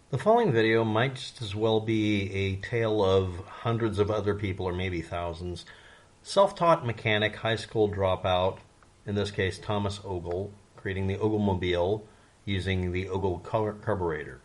The following video might just as well be a tale of hundreds of other people, or maybe thousands. Self-taught mechanic, high school dropout, in this case Thomas Ogle, creating the Oglemobile using the Ogle carburetor.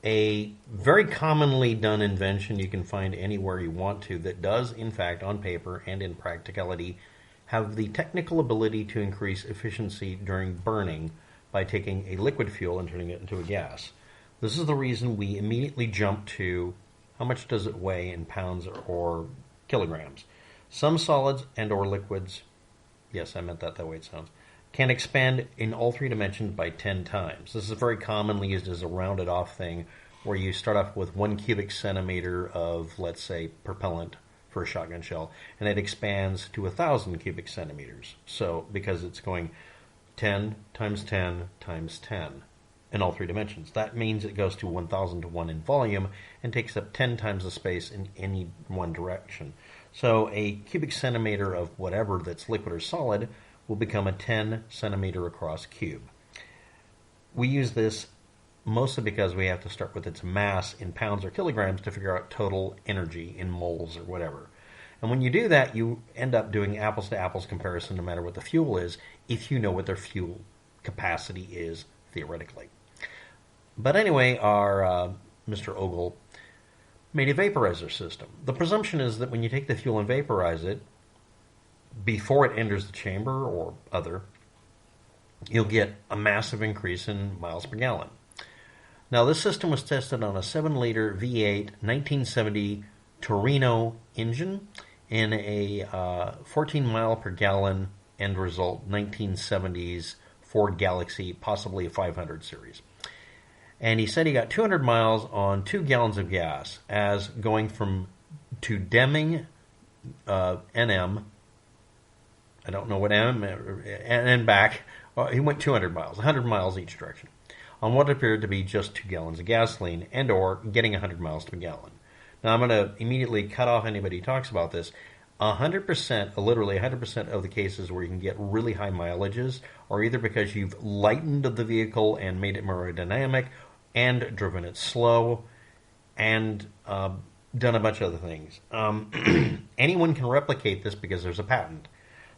A very commonly done invention you can find anywhere you want to that does, in fact, on paper and in practicality, have the technical ability to increase efficiency during burning by taking a liquid fuel and turning it into a gas. This is the reason we immediately jump to how much does it weigh in pounds or kilograms. Some solids and or liquids, yes, I meant that way it sounds, can expand in all three dimensions by 10 times. This is very commonly used as a rounded off thing where you start off with 1 cubic centimeter of, let's say, propellant for a shotgun shell, and it expands to 1,000 cubic centimeters. So, because it's going 10 times 10 times 10 in all three dimensions. That means it goes to 1,000 to 1 in volume and takes up 10 times the space in any one direction. So a cubic centimeter of whatever that's liquid or solid will become a 10 centimeter across cube. We use this mostly because we have to start with its mass in pounds or kilograms to figure out total energy in moles or whatever. And when you do that, you end up doing apples to apples comparison no matter what the fuel is, if you know what their fuel capacity is theoretically. But anyway, our Mr. Ogle made a vaporizer system. The presumption is that when you take the fuel and vaporize it, before it enters the chamber or other, you'll get a massive increase in miles per gallon. Now, this system was tested on a 7-liter V8 1970 Torino engine in a 14 mile per gallon end result 1970s Ford Galaxie, possibly a 500 series. And he said he got 200 miles on 2 gallons of gas, as going to Deming, NM, I don't know what M, and back, he went 200 miles, 100 miles each direction, on what appeared to be just 2 gallons of gasoline, and or getting 100 miles to a gallon. Now I'm going to immediately cut off anybody who talks about this. 100%, literally 100% of the cases where you can get really high mileages are either because you've lightened the vehicle and made it more aerodynamic, and driven it slow, and done a bunch of other things. Anyone can replicate this because there's a patent.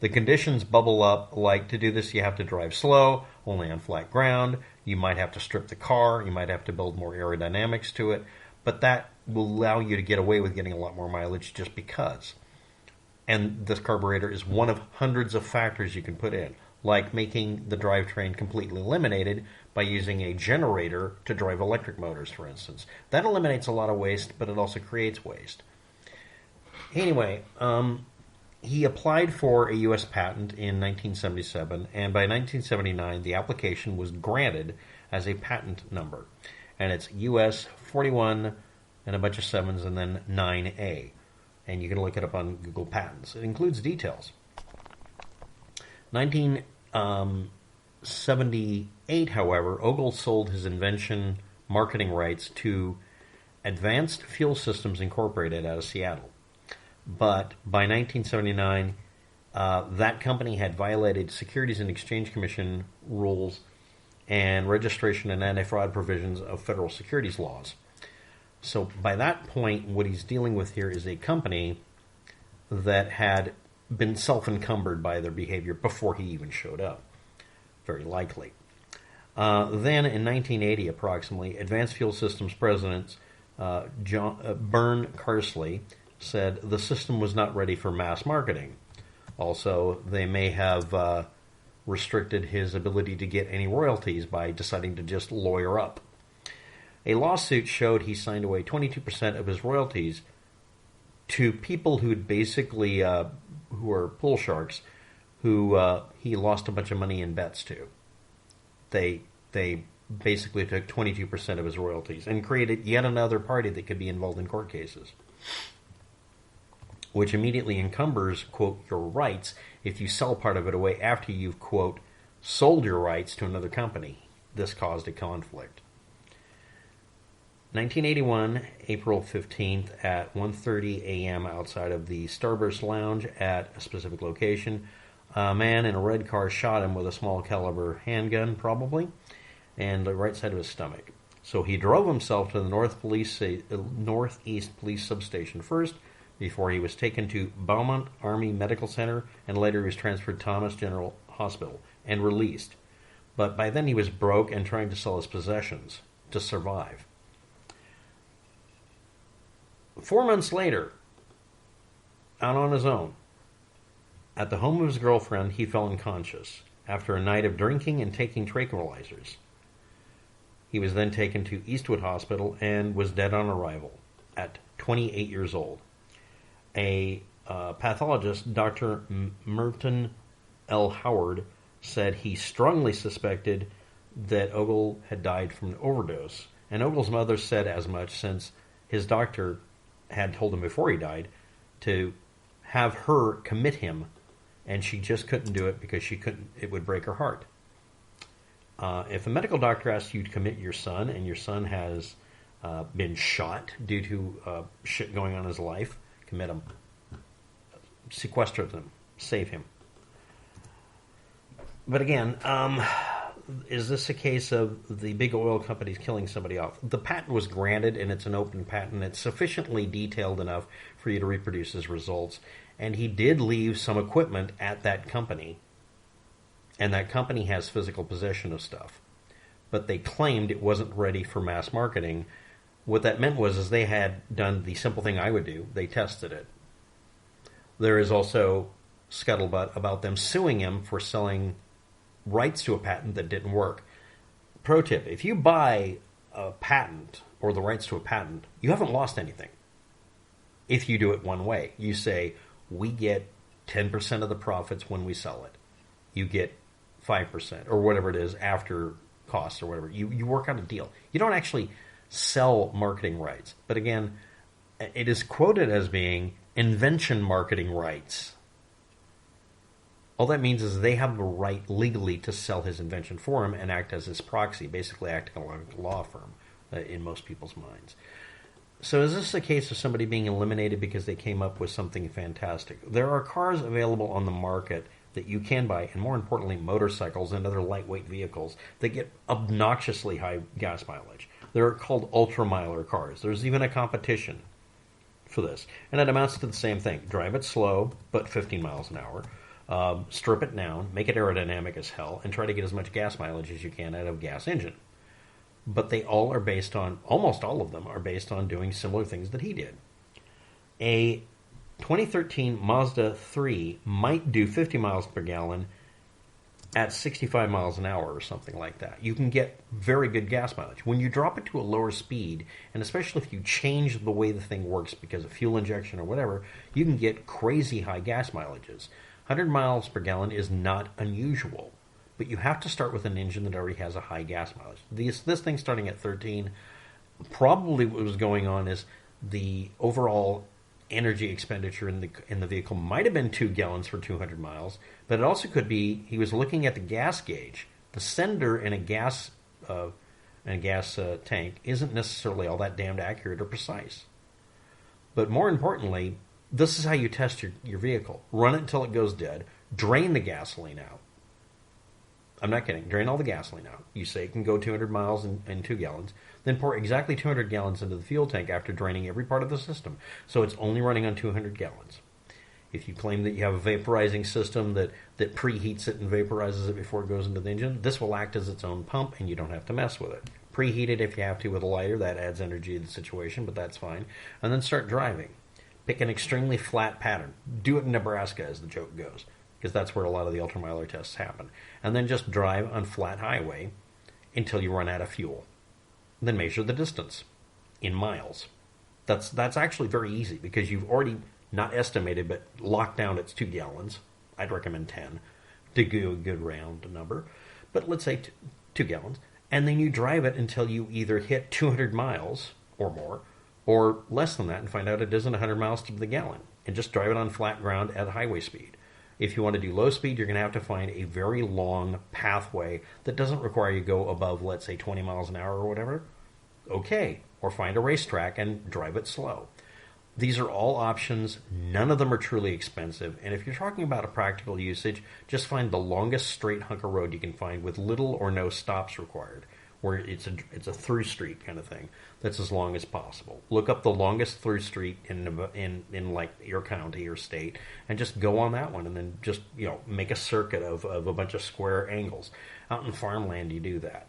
The conditions bubble up like to do this you have to drive slow, only on flat ground, you might have to strip the car, you might have to build more aerodynamics to it, but that will allow you to get away with getting a lot more mileage just because. And this carburetor is one of hundreds of factors you can put in, like making the drivetrain completely eliminated by using a generator to drive electric motors, for instance. That eliminates a lot of waste, but it also creates waste. Anyway, he applied for a U.S. patent in 1977, and by 1979, the application was granted as a patent number. And it's US41 and a bunch of 7s and then 9A. And you can look it up on Google Patents. It includes details. 1978, however, Ogle sold his invention marketing rights to Advanced Fuel Systems Incorporated out of Seattle. But by 1979, that company had violated Securities and Exchange Commission rules and registration and antifraud provisions of federal securities laws. So by that point, what he's dealing with here is a company that had been self-encumbered by their behavior before he even showed up, very likely. Then in 1980, approximately, Advanced Fuel Systems president Bern Cersley said the system was not ready for mass marketing. Also, they may have restricted his ability to get any royalties by deciding to just lawyer up. A lawsuit showed he signed away 22% of his royalties to people who'd basically, who were pool sharks, who he lost a bunch of money in bets to. They basically took 22% of his royalties and created yet another party that could be involved in court cases, which immediately encumbers, quote, your rights if you sell part of it away after you've, quote, sold your rights to another company. This caused a conflict. 1981, April 15th at 1:30 a.m. outside of the Starburst Lounge at a specific location, a man in a red car shot him with a small caliber handgun, probably, and the right side of his stomach. So he drove himself to the Northeast Police Substation first, before he was taken to Beaumont Army Medical Center, and later he was transferred to Thomas General Hospital and released. But by then he was broke and trying to sell his possessions to survive. 4 months later, out on his own, at the home of his girlfriend, he fell unconscious after a night of drinking and taking tranquilizers. He was then taken to Eastwood Hospital and was dead on arrival at 28 years old. A pathologist, Dr. Merton L. Howard, said he strongly suspected that Ogle had died from an overdose. And Ogle's mother said as much, since his doctor had told him before he died to have her commit him, and she just couldn't do it because it would break her heart. If a medical doctor asks you to commit your son, and your son has been shot due to shit going on in his life, commit him. Sequester them. Save him. But again, is this a case of the big oil companies killing somebody off? The patent was granted, and it's an open patent. It's sufficiently detailed enough for you to reproduce his results. And he did leave some equipment at that company. And that company has physical possession of stuff. But they claimed it wasn't ready for mass marketing. What that meant was they had done the simple thing I would do. They tested it. There is also scuttlebutt about them suing him for selling rights to a patent that didn't work. Pro tip, if you buy a patent or the rights to a patent, you haven't lost anything. If you do it one way, you say, we get 10% of the profits when we sell it. You get 5% or whatever it is after costs or whatever. You work out a deal. You don't actually sell marketing rights. But again, it is quoted as being invention marketing rights. All that means is they have the right legally to sell his invention for him and act as his proxy, basically acting like a law firm in most people's minds. So is this a case of somebody being eliminated because they came up with something fantastic? There are cars available on the market that you can buy, and more importantly, motorcycles and other lightweight vehicles that get obnoxiously high gas mileage. They're called ultra-miler cars. There's even a competition for this. And it amounts to the same thing. Drive it slow, but 15 miles an hour. Strip it down, make it aerodynamic as hell, and try to get as much gas mileage as you can out of a gas engine. But they all are based on, almost all of them are based on doing similar things that he did. A 2013 Mazda 3 might do 50 miles per gallon at 65 miles an hour or something like that. You can get very good gas mileage. When you drop it to a lower speed, and especially if you change the way the thing works because of fuel injection or whatever, you can get crazy high gas mileages. 100 miles per gallon is not unusual, but you have to start with an engine that already has a high gas mileage. This thing starting at 13, probably what was going on is the overall energy expenditure in the vehicle might have been 2 gallons for 200 miles, but it also could be he was looking at the gas gauge. The sender in a gas tank isn't necessarily all that damned accurate or precise. But more importantly, this is how you test your vehicle. Run it until it goes dead. Drain the gasoline out. I'm not kidding. Drain all the gasoline out. You say it can go 200 miles in 2 gallons. Then pour exactly 200 gallons into the fuel tank after draining every part of the system. So it's only running on 200 gallons. If you claim that you have a vaporizing system that preheats it and vaporizes it before it goes into the engine, this will act as its own pump and you don't have to mess with it. Preheat it if you have to with a lighter. That adds energy to the situation, but that's fine. And then start driving. Pick an extremely flat pattern. Do it in Nebraska, as the joke goes, because that's where a lot of the ultramiler tests happen. And then just drive on flat highway until you run out of fuel. Then measure the distance in miles. That's actually very easy because you've already not estimated but locked down it's 2 gallons. I'd recommend 10 to do a good round number. But let's say 2 gallons. And then you drive it until you either hit 200 miles or more or less than that and find out it isn't 100 miles to the gallon. And just drive it on flat ground at highway speed. If you want to do low speed, you're going to have to find a very long pathway that doesn't require you to go above, let's say, 20 miles an hour or whatever. Okay. Or find a racetrack and drive it slow. These are all options. None of them are truly expensive. And if you're talking about a practical usage, just find the longest straight hunk of road you can find with little or no stops required. where it's a through street kind of thing that's as long as possible. Look up the longest through street in like your county or state, and just go on that one, and then just make a circuit of a bunch of square angles. Out in farmland, you do that.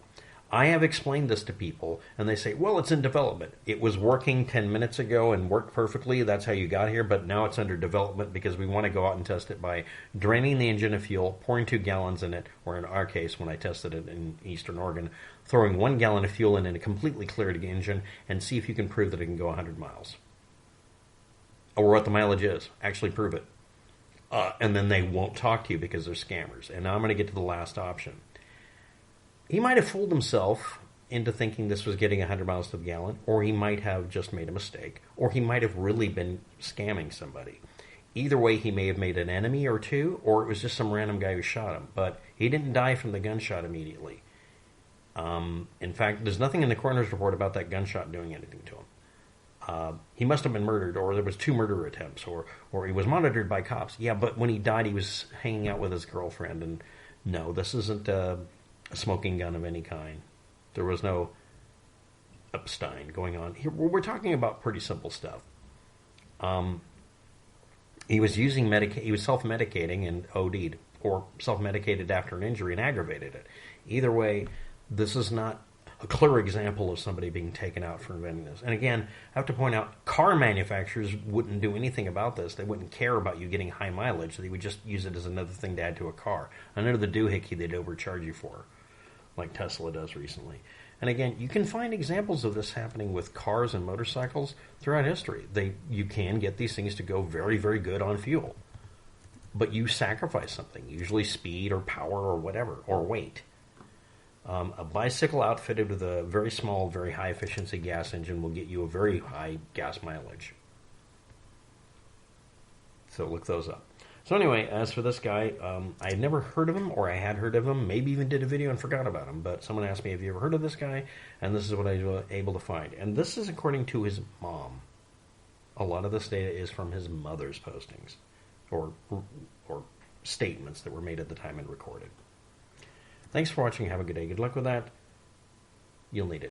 I have explained this to people, and they say, well, it's in development. It was working 10 minutes ago and worked perfectly. That's how you got here, but now it's under development because we want to go out and test it by draining the engine of fuel, pouring 2 gallons in it, or in our case, when I tested it in Eastern Oregon, throwing 1 gallon of fuel in a completely cleared engine, and see if you can prove that it can go 100 miles. Or what the mileage is. Actually prove it. And then they won't talk to you because they're scammers. And now I'm going to get to the last option. He might have fooled himself into thinking this was getting 100 miles to the gallon, or he might have just made a mistake, or he might have really been scamming somebody. Either way, he may have made an enemy or two, or it was just some random guy who shot him. But he didn't die from the gunshot immediately. In fact, there's nothing in the coroner's report about that gunshot doing anything to him. He must have been murdered, or there was 2 murder attempts, or he was monitored by cops. Yeah, but when he died, he was hanging out with his girlfriend, and no, this isn't a smoking gun of any kind. There was no Epstein going on. Here, we're talking about pretty simple stuff. He was using he was self-medicating and OD'd, or self-medicated after an injury and aggravated it. Either way, this is not a clear example of somebody being taken out for inventing this. And again, I have to point out, car manufacturers wouldn't do anything about this. They wouldn't care about you getting high mileage. They would just use it as another thing to add to a car. Another doohickey they'd overcharge you for, like Tesla does recently. And again, you can find examples of this happening with cars and motorcycles throughout history. You can get these things to go very, very good on fuel. But you sacrifice something, usually speed or power or whatever, or weight. A bicycle outfitted with a very small, very high efficiency gas engine will get you a very high gas mileage. So look those up. So anyway, as for this guy, I had never heard of him, or I had heard of him, maybe even did a video and forgot about him, but someone asked me, have you ever heard of this guy? And this is what I was able to find. And this is according to his mom. A lot of this data is from his mother's postings, or statements that were made at the time and recorded. Thanks for watching. Have a good day. Good luck with that. You'll need it.